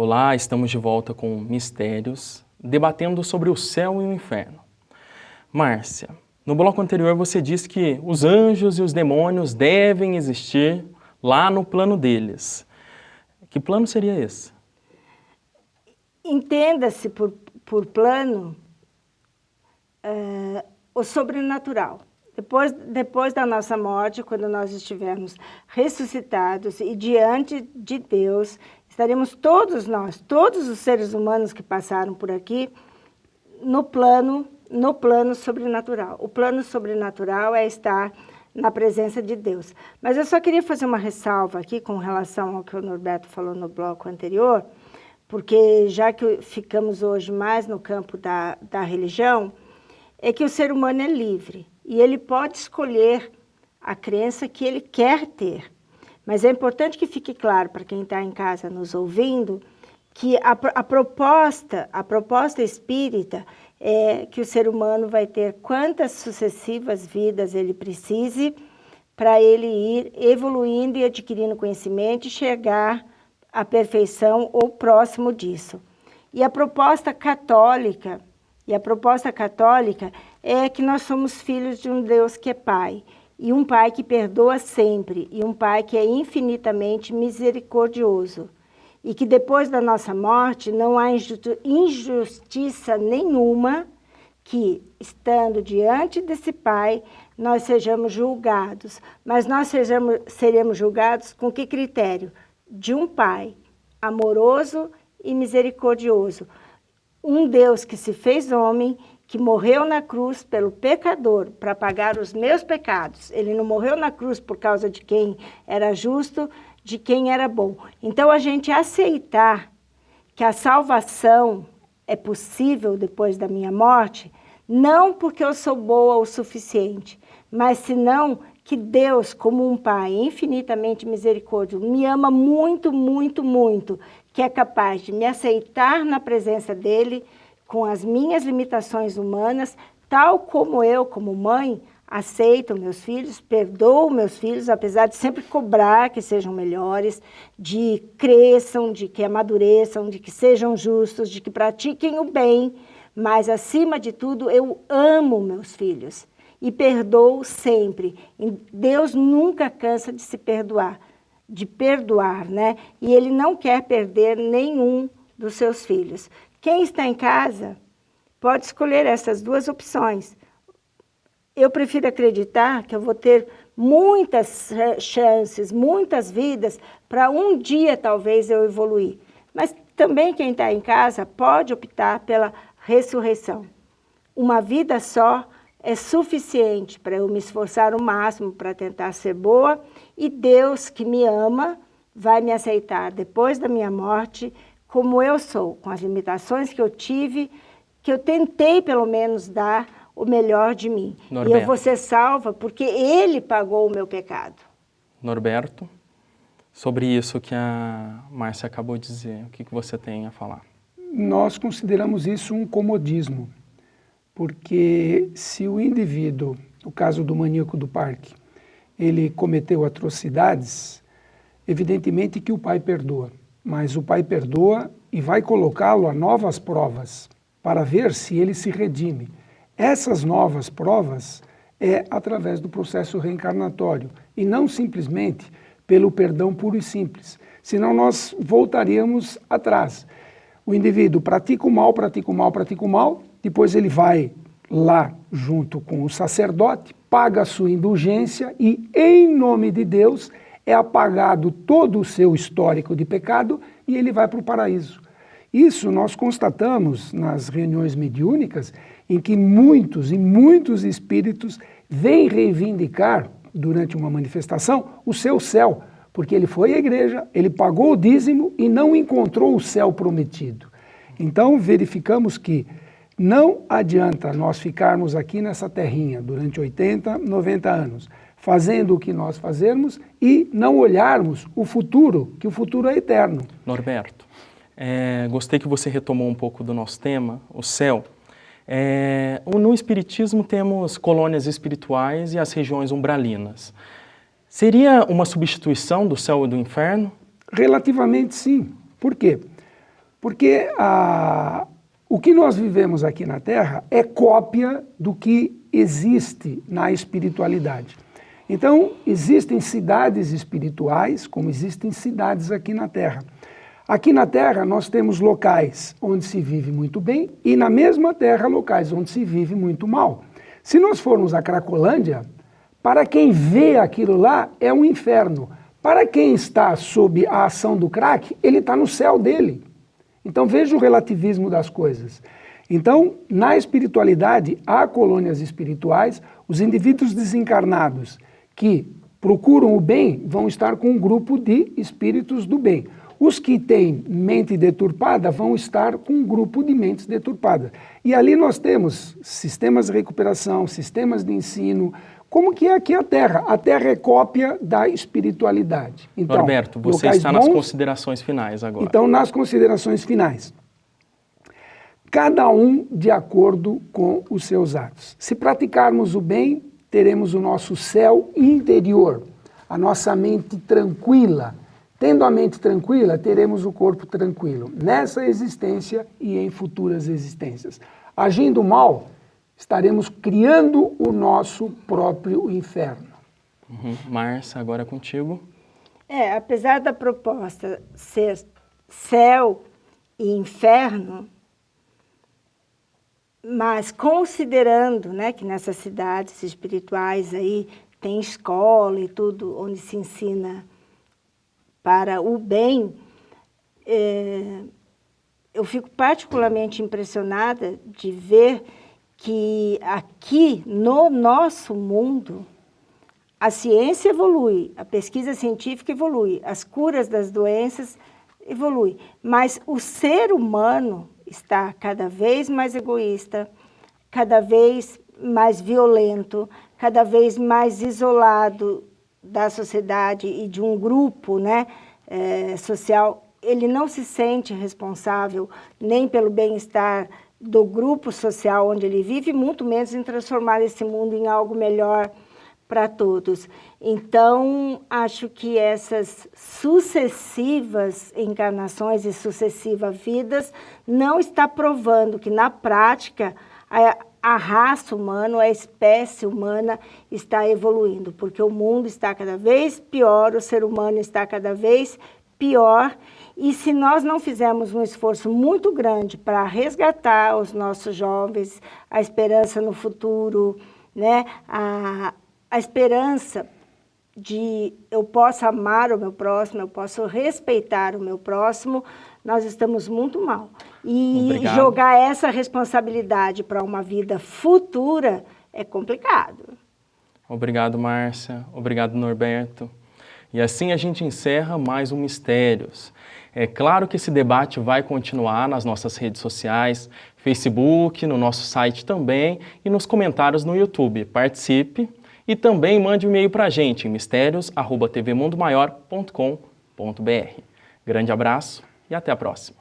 Olá, estamos de volta com Mistérios, debatendo sobre o céu e o inferno. Márcia, no bloco anterior você disse que os anjos e os demônios devem existir lá no plano deles. Que plano seria esse? Entenda-se por plano o sobrenatural. Depois da nossa morte, quando nós estivermos ressuscitados e diante de Deus, estaremos todos nós, todos os seres humanos que passaram por aqui, no plano sobrenatural. O plano sobrenatural é estar na presença de Deus. Mas eu só queria fazer uma ressalva aqui com relação ao que o Norberto falou no bloco anterior, porque já que ficamos hoje mais no campo da religião, é que o ser humano é livre e ele pode escolher a crença que ele quer ter. Mas é importante que fique claro para quem está em casa nos ouvindo que a proposta espírita é que o ser humano vai ter quantas sucessivas vidas ele precise para ele ir evoluindo e adquirindo conhecimento e chegar à perfeição ou próximo disso. E a proposta católica é que nós somos filhos de um Deus que é Pai, e um Pai que perdoa sempre, e um Pai que é infinitamente misericordioso. E que depois da nossa morte não há injustiça nenhuma que, estando diante desse Pai, nós sejamos julgados. Mas nós seremos julgados com que critério? De um Pai amoroso e misericordioso. Um Deus que se fez homem, que morreu na cruz pelo pecador, para pagar os meus pecados. Ele não morreu na cruz por causa de quem era justo, de quem era bom. Então, a gente aceitar que a salvação é possível depois da minha morte, não porque eu sou boa o suficiente, mas senão que Deus, como um Pai infinitamente misericordioso, me ama muito, muito, muito, que é capaz de me aceitar na presença dele, com as minhas limitações humanas, tal como eu, como mãe, aceito meus filhos, perdoo meus filhos, apesar de sempre cobrar que sejam melhores, de cresçam, de que amadureçam, de que sejam justos, de que pratiquem o bem, mas, acima de tudo, eu amo meus filhos e perdoo sempre. E Deus nunca cansa de se perdoar, né? E Ele não quer perder nenhum dos seus filhos. Quem está em casa pode escolher essas duas opções. Eu prefiro acreditar que eu vou ter muitas chances, muitas vidas, para um dia talvez eu evoluir. Mas também quem está em casa pode optar pela ressurreição. Uma vida só é suficiente para eu me esforçar o máximo para tentar ser boa, e Deus, que me ama, vai me aceitar depois da minha morte como eu sou, com as limitações que eu tive, que eu tentei pelo menos dar o melhor de mim. Norberto. E eu vou ser salva porque Ele pagou o meu pecado. Norberto, sobre isso que a Márcia acabou de dizer, o que você tem a falar? Nós consideramos isso um comodismo, porque se o indivíduo, no caso do maníaco do parque, ele cometeu atrocidades, evidentemente que o pai perdoa, mas o pai perdoa e vai colocá-lo a novas provas para ver se ele se redime. Essas novas provas é através do processo reencarnatório e não simplesmente pelo perdão puro e simples, senão nós voltaríamos atrás. O indivíduo pratica o mal, depois ele vai lá junto com o sacerdote, paga a sua indulgência e, em nome de Deus, é apagado todo o seu histórico de pecado e ele vai para o paraíso. Isso nós constatamos nas reuniões mediúnicas, em que muitos e muitos espíritos vêm reivindicar, durante uma manifestação, o seu céu, porque ele foi à igreja, ele pagou o dízimo e não encontrou o céu prometido. Então verificamos que não adianta nós ficarmos aqui nessa terrinha durante 80, 90 anos, fazendo o que nós fazemos e não olharmos o futuro, que o futuro é eterno. Norberto, gostei que você retomou um pouco do nosso tema, o céu. No Espiritismo temos colônias espirituais e as regiões umbralinas. Seria uma substituição do céu e do inferno? Relativamente sim. Por quê? Porque o que nós vivemos aqui na Terra é cópia do que existe na espiritualidade. Então, existem cidades espirituais, como existem cidades aqui na Terra. Aqui na Terra nós temos locais onde se vive muito bem e na mesma Terra locais onde se vive muito mal. Se nós formos à Cracolândia, para quem vê aquilo lá é um inferno. Para quem está sob a ação do crack, ele está no céu dele. Então veja o relativismo das coisas. Então, na espiritualidade, há colônias espirituais, os indivíduos desencarnados que procuram o bem vão estar com um grupo de espíritos do bem. Os que têm mente deturpada vão estar com um grupo de mentes deturpadas. E ali nós temos sistemas de recuperação, sistemas de ensino. Como que é aqui a Terra? A Terra é cópia da espiritualidade. Então, Norberto, você está nas considerações finais agora. Então, nas considerações finais. Cada um de acordo com os seus atos. Se praticarmos o bem, teremos o nosso céu interior, a nossa mente tranquila. Tendo a mente tranquila, teremos o corpo tranquilo, nessa existência e em futuras existências. Agindo mal, estaremos criando o nosso próprio inferno. Márcia, agora é contigo. Apesar da proposta ser céu e inferno, mas considerando, né, que nessas cidades espirituais aí tem escola e tudo, onde se ensina para o bem, eu fico particularmente impressionada de ver que aqui no nosso mundo a ciência evolui, a pesquisa científica evolui, as curas das doenças evoluem, mas o ser humano está cada vez mais egoísta, cada vez mais violento, cada vez mais isolado da sociedade e de um grupo, né, social. Ele não se sente responsável nem pelo bem-estar do grupo social onde ele vive, muito menos em transformar esse mundo em algo melhor para todos. Então, acho que essas sucessivas encarnações e sucessivas vidas não está provando que, na prática, a raça humana, a espécie humana está evoluindo, porque o mundo está cada vez pior, o ser humano está cada vez pior, e se nós não fizermos um esforço muito grande para resgatar os nossos jovens, a esperança no futuro, né, a esperança de eu posso amar o meu próximo, eu posso respeitar o meu próximo, nós estamos muito mal. E Obrigado. Jogar essa responsabilidade para uma vida futura é complicado. Obrigado, Márcia. Obrigado, Norberto. E assim a gente encerra mais um Mistérios. É claro que esse debate vai continuar nas nossas redes sociais, Facebook, no nosso site também e nos comentários no YouTube. Participe e também mande um e-mail para a gente em mistérios@tvmundomaior.com.br. Grande abraço e até a próxima.